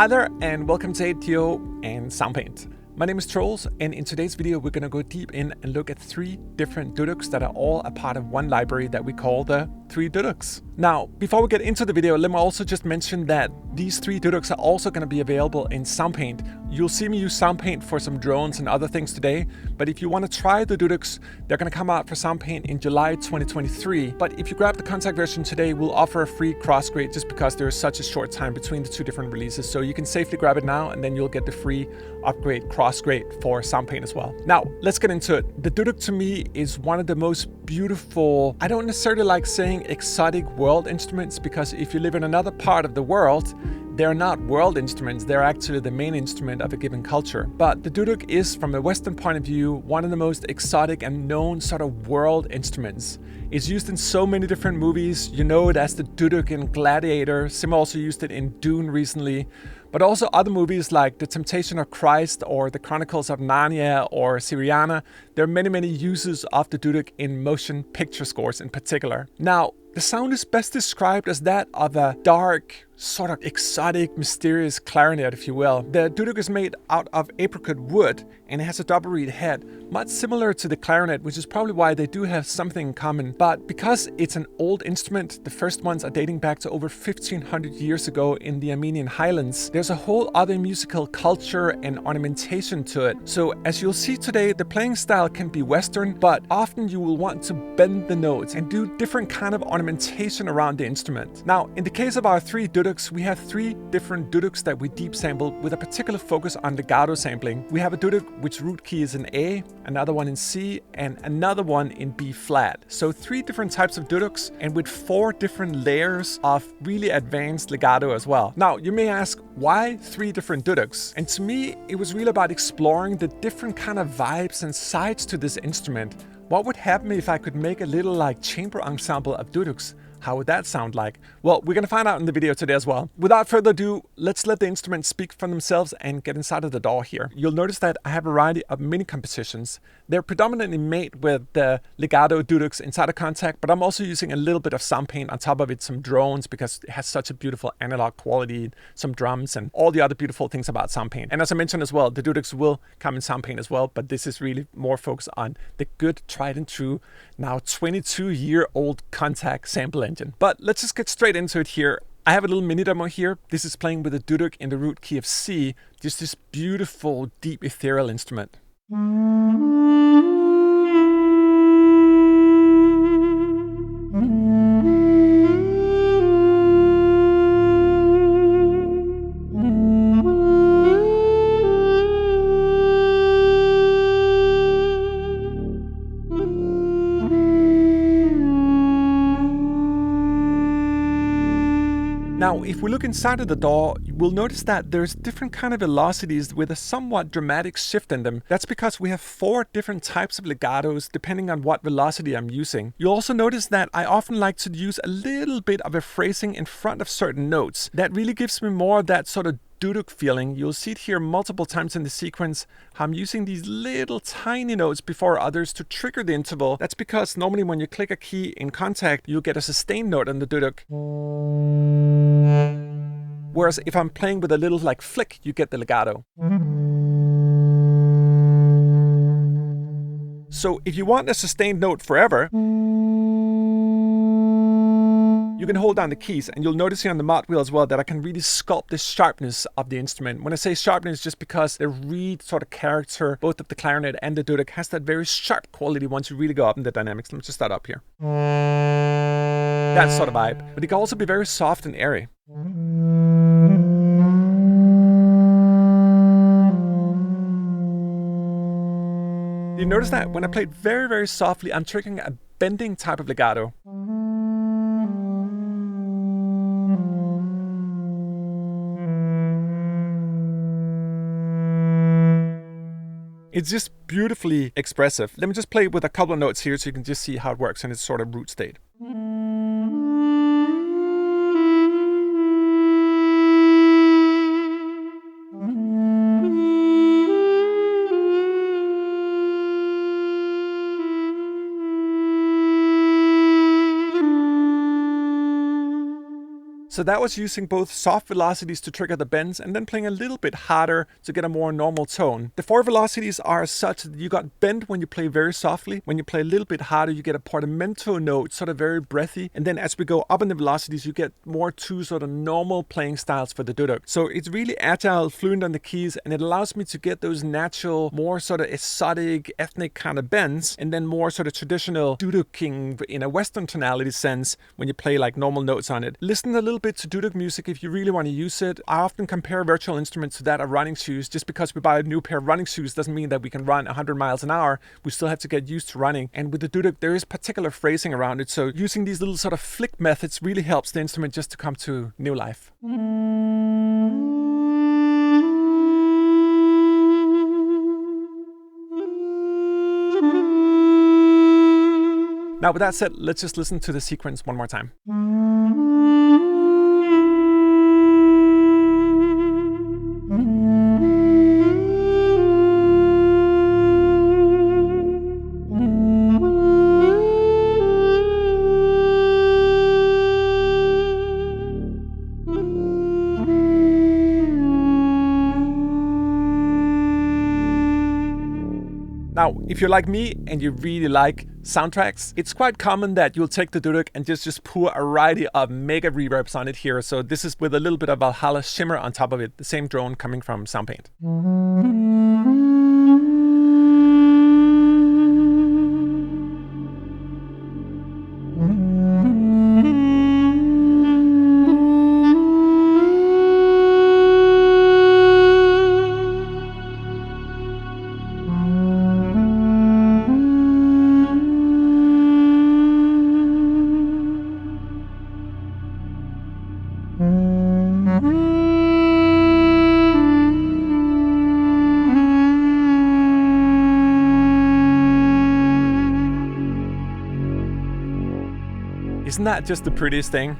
Hi there, and welcome to ATO and Soundpaint. My name is Troels, and in today's video we're going to go deep in and look at 3 different Duduks that are all a part of one library that we call the 3 Duduks. Now, before we get into the video, let me also just mention that these 3 Duduks are also going to be available in Soundpaint. You'll see me use Soundpaint for some drones and other things today, but if you want to try the Duduks, they're going to come out for Soundpaint in July 2023. But if you grab the contact version today, we'll offer a free cross-grade just because there is such a short time between the 2 different releases. So you can safely grab it now, and then you'll get the free upgrade cross-grade for Soundpaint as well. Now, let's get into it. The Duduk to me is one of the most beautiful, I don't necessarily like saying exotic world instruments, because if you live in another part of the world, they're not world instruments, they're actually the main instrument of a given culture. But the Duduk is, from a Western point of view, one of the most exotic and known sort of world instruments. It's used in so many different movies. You know it as the Duduk in Gladiator. Sim also used it in Dune recently. But also other movies like The Temptation of Christ or The Chronicles of Narnia or Syriana. There are many uses of the Duduk in motion picture scores in particular. Now, the sound is best described as that of a dark, sort of exotic, mysterious clarinet, if you will. The Duduk is made out of apricot wood and it has a double reed head, much similar to the clarinet, which is probably why they do have something in common. But because it's an old instrument, the first ones are dating back to over 1500 years ago in the Armenian highlands, there's a whole other musical culture and ornamentation to it. So as you'll see today, the playing style can be Western, but often you will want to bend the notes and do different kind of ornamentation around the instrument. Now, in the case of our 3 Duduks, we have 3 different Duduks that we deep sampled with a particular focus on legato sampling. We have a Duduk which root key is in A, another one in C, and another one in B flat. So 3 different types of Duduks, and with 4 different layers of really advanced legato as well. Now, you may ask, why 3 different Duduks? And to me, it was really about exploring the different kind of vibes and sides to this instrument. What would happen if I could make a little like chamber ensemble of Duduks? How would that sound like? Well, we're going to find out in the video today as well. Without further ado, let's let the instruments speak for themselves and get inside of the DAW here. You'll notice that I have a variety of mini compositions. They're predominantly made with the legato Duduks inside of Contact, but I'm also using a little bit of Soundpaint on top of it, some drones, because it has such a beautiful analog quality, some drums, and all the other beautiful things about Soundpaint. And as I mentioned as well, the Duduks will come in Soundpaint as well, but this is really more focused on the good, tried and true, now 22-year-old Contact sample engine. But let's just get straight into it here. I have a little mini demo here. This is playing with a Duduk in the root key of C, just this beautiful, deep, ethereal instrument. Now, if we look inside of the DAW, we'll notice that there's different kind of velocities with a somewhat dramatic shift in them. That's because we have 4 different types of legatos depending on what velocity I'm using. You'll also notice that I often like to use a little bit of a phrasing in front of certain notes. That really gives me more of that sort of Duduk feeling. You'll see it here multiple times in the sequence, how I'm using these little tiny notes before others to trigger the interval. That's because normally when you click a key in Contact, you'll get a sustained note on the Duduk. Whereas if I'm playing with a little like flick, you get the legato. So if you want a sustained note forever, you can hold down the keys, and you'll notice here on the mod wheel as well that I can really sculpt the sharpness of the instrument. When I say sharpness, just because the reed sort of character, both of the clarinet and the Duduk, has that very sharp quality once you really go up in the dynamics. Let me just start up here. That sort of vibe. But it can also be very soft and airy. You notice that when I played very softly, I'm triggering a bending type of legato. It's just beautifully expressive. Let me just play with a couple of notes here so you can just see how it works in its sort of root state. So that was using both soft velocities to trigger the bends and then playing a little bit harder to get a more normal tone. The 4 velocities are such that you got bend when you play very softly. When you play a little bit harder, you get a portamento note, sort of very breathy. And then as we go up in the velocities, you get more 2 sort of normal playing styles for the Duduk. So it's really agile, fluent on the keys, and it allows me to get those natural, more sort of exotic, ethnic kind of bends, and then more sort of traditional Duduking in a Western tonality sense when you play like normal notes on it. Listen a little bit to Duduk music if you really want to use it. I often compare virtual instruments to that of running shoes. Just because we buy a new pair of running shoes doesn't mean that we can run 100 miles an hour. We still have to get used to running. And with the Duduk, there is particular phrasing around it. So using these little sort of flick methods really helps the instrument just to come to new life. Now, with that said, let's just listen to the sequence one more time. Now, if you're like me and you really like soundtracks, it's quite common that you'll take the Duduk and just pour a variety of mega reverbs on it here. So this is with a little bit of Valhalla shimmer on top of it, the same drone coming from Soundpaint. Isn't that just the prettiest thing?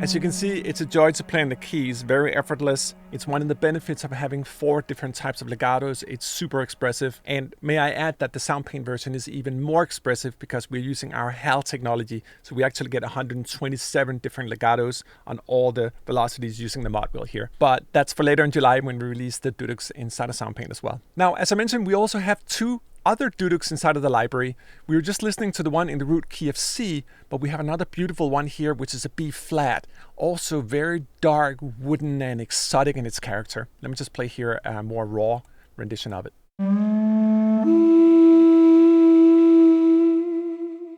As you can see, it's a joy to play on the keys, very effortless. It's one of the benefits of having 4 different types of legatos. It's super expressive. And may I add that the Soundpaint version is even more expressive because we're using our HAL technology. So we actually get 127 different legatos on all the velocities using the mod wheel here. But that's for later in July when we release the Duduks inside of Soundpaint as well. Now, as I mentioned, we also have 2 other Duduks inside of the library. We were just listening to the one in the root key of C, but we have another beautiful one here, which is a B flat. Also very dark, wooden, and exotic in its character. Let me just play here a more raw rendition of it.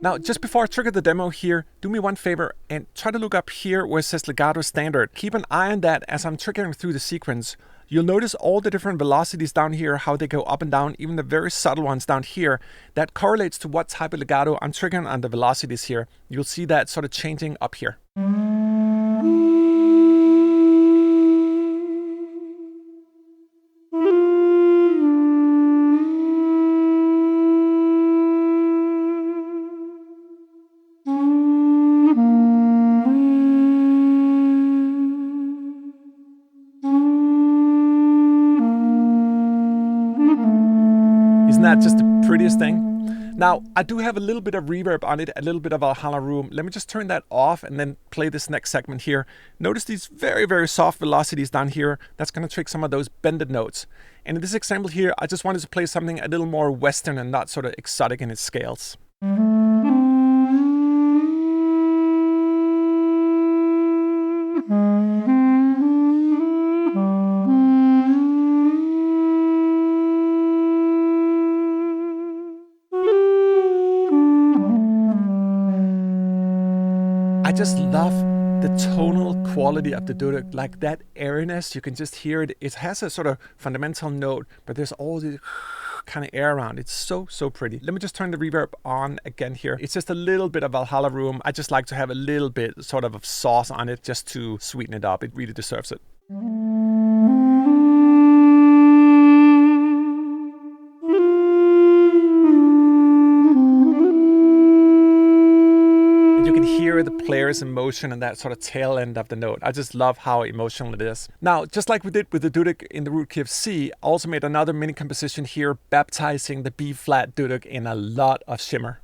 Now, just before I trigger the demo here, do me one favor and try to look up here where it says legato standard. Keep an eye on that as I'm triggering through the sequence. You'll notice all the different velocities down here, how they go up and down, even the very subtle ones down here. That correlates to what type of legato I'm triggering on the velocities here. You'll see that sort of changing up here. Isn't that just the prettiest thing? Now, I do have a little bit of reverb on it, a little bit of Valhalla room. Let me just turn that off and then play this next segment here. Notice these very, very soft velocities down here. That's going to trick some of those bended notes. And in this example here, I just wanted to play something a little more Western and not sort of exotic in its scales. I just love the tonal quality of the Duduk, like that airiness. You can just hear it. It has a sort of fundamental note, but there's all the kind of air around. It's so, so pretty. Let me just turn the reverb on again here. It's just a little bit of Valhalla room. I just like to have a little bit sort of sauce on it just to sweeten it up. It really deserves it. can hear the player's emotion and that sort of tail end of the note. I just love how emotional it is. Now, just like we did with the Duduk in the root key of C, I also made another mini composition here, baptizing the B flat Duduk in a lot of shimmer.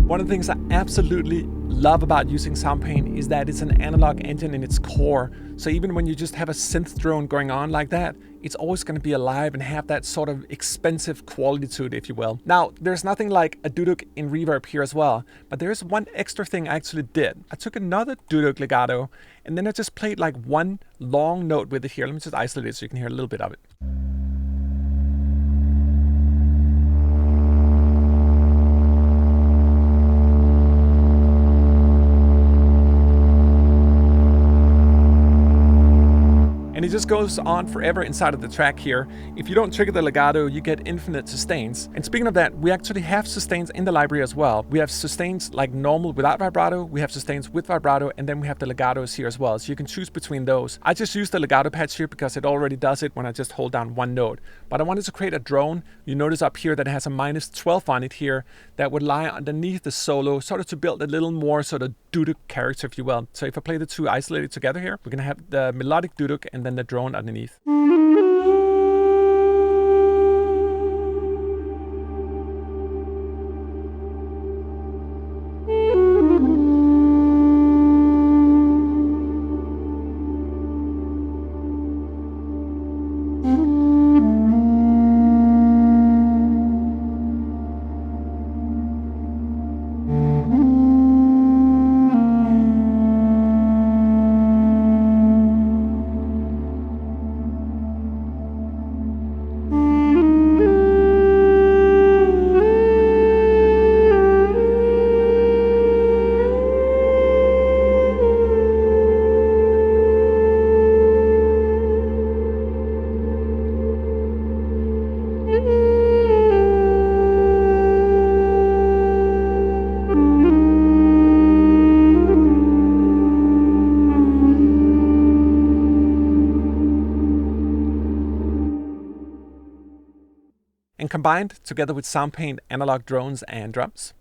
One of the things I absolutely love about using Soundpaint is that it's an analog engine in its core. So even when you just have a synth drone going on like that, it's always going to be alive and have that sort of expensive quality to it, if you will. Now, there's nothing like a Duduk in reverb here as well, but there's one extra thing I actually did. I took another Duduk legato and then I just played like one long note with it here. Let me just isolate it so you can hear a little bit of it. And it just goes on forever inside of the track here. If you don't trigger the legato, you get infinite sustains. And speaking of that, we actually have sustains in the library as well. We have sustains like normal without vibrato, we have sustains with vibrato, and then we have the legatos here as well. So you can choose between those. I just use the legato patch here because it already does it when I just hold down one note. But I wanted to create a drone. You notice up here that it has a -12 on it here that would lie underneath the solo, sort of to build a little more sort of Duduk character, if you will. So if I play the two isolated together here, we're gonna have the melodic Duduk and then the drone underneath. And combined together with Soundpaint analog drones and drums.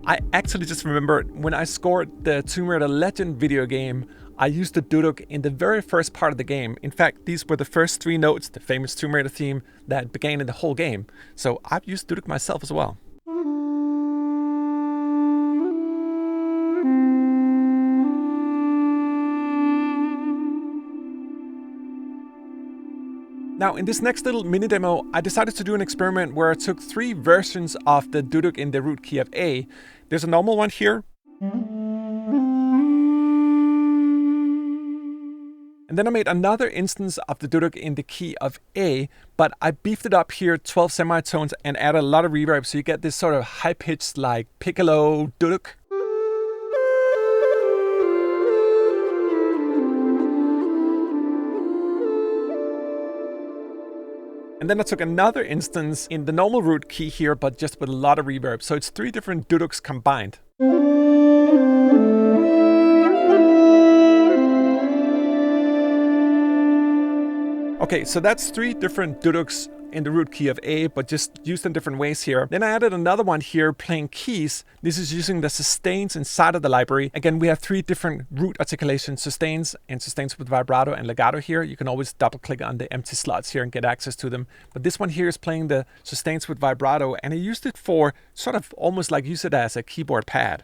I actually just remembered when I scored the Tomb Raider Legend video game, I used the Duduk in the very first part of the game. In fact, these were the first 3 notes, the famous Tomb Raider theme that began in the whole game. So I've used Duduk myself as well. Now, in this next little mini demo, I decided to do an experiment where I took 3 versions of the Duduk in the root key of A. There's a normal one here. And then I made another instance of the Duduk in the key of A, but I beefed it up here 12 semitones and added a lot of reverb, so you get this sort of high-pitched like piccolo Duduk. And then I took another instance in the normal root key here, but just with a lot of reverb. So it's 3 different Duduks combined. Okay, so that's 3 different Duduks in the root key of A, but just used in different ways here. Then I added another one here playing keys. This is using the sustains inside of the library. Again, we have 3 different root articulations, sustains and sustains with vibrato and legato here. You can always double click on the empty slots here and get access to them. But this one here is playing the sustains with vibrato, and I used it for sort of almost like use it as a keyboard pad.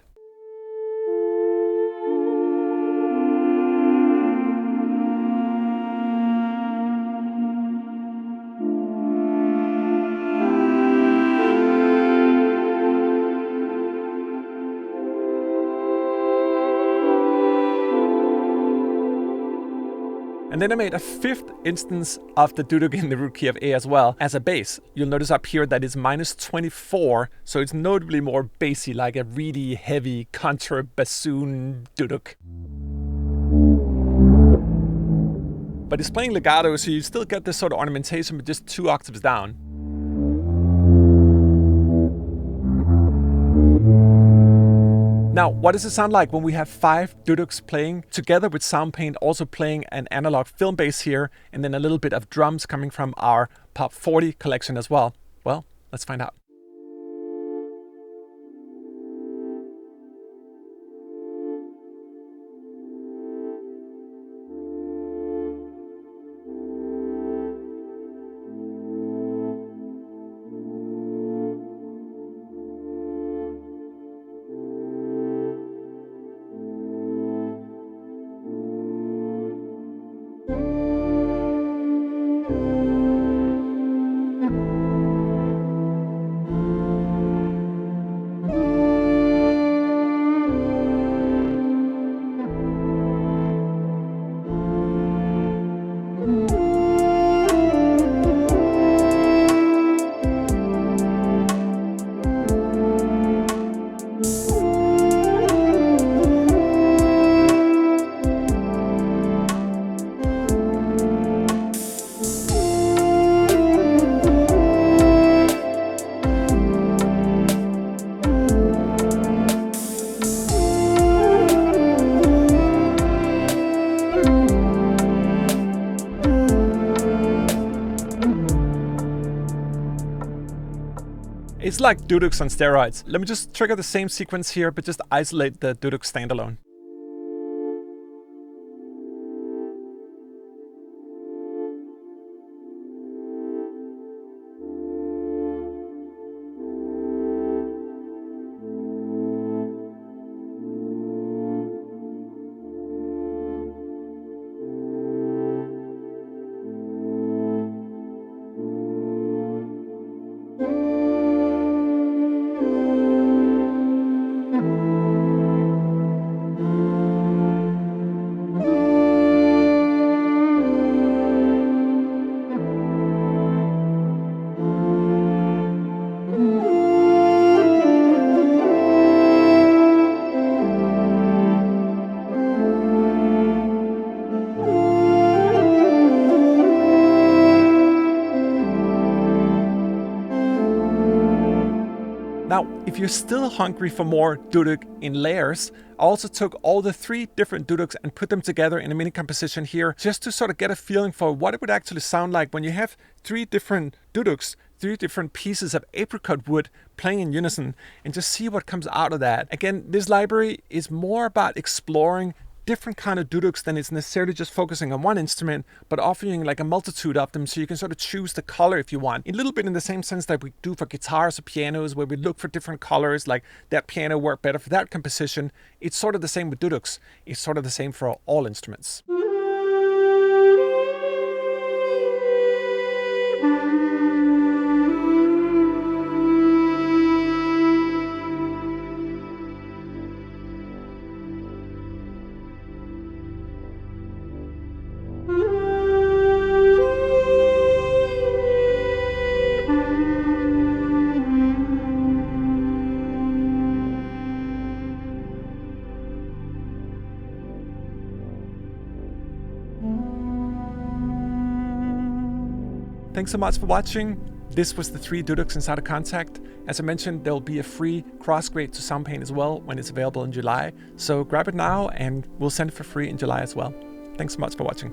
And then I made a 5th instance of the Duduk in the root key of A as well as a bass. You'll notice up here that it's -24, so it's notably more bassy, like a really heavy contra bassoon Duduk. But it's playing legato, so you still get this sort of ornamentation, but just 2 octaves down. Now, what does it sound like when we have 5 Duduks playing together with Soundpaint, also playing an analog film bass here, and then a little bit of drums coming from our Pop 40 collection as well? Well, let's find out. It's like Duduks on steroids. Let me just trigger the same sequence here, but just isolate the Duduk standalone. Now, if you're still hungry for more Duduk in layers, I also took all the 3 different Duduks and put them together in a mini composition here, just to sort of get a feeling for what it would actually sound like when you have 3 different Duduks, 3 different pieces of apricot wood playing in unison, and just see what comes out of that. Again, this library is more about exploring different kind of Duduks than it's necessarily just focusing on one instrument, but offering like a multitude of them, so you can sort of choose the color if you want. A little bit in the same sense that we do for guitars or pianos, where we look for different colors, like that piano worked better for that composition. It's sort of the same with Duduks. It's sort of the same for all instruments. Thanks so much for watching. This was the 3 Duduks inside of Contact. As I mentioned, there'll be a free cross-grade to Soundpaint as well when it's available in July. So grab it now and we'll send it for free in July as well. Thanks so much for watching.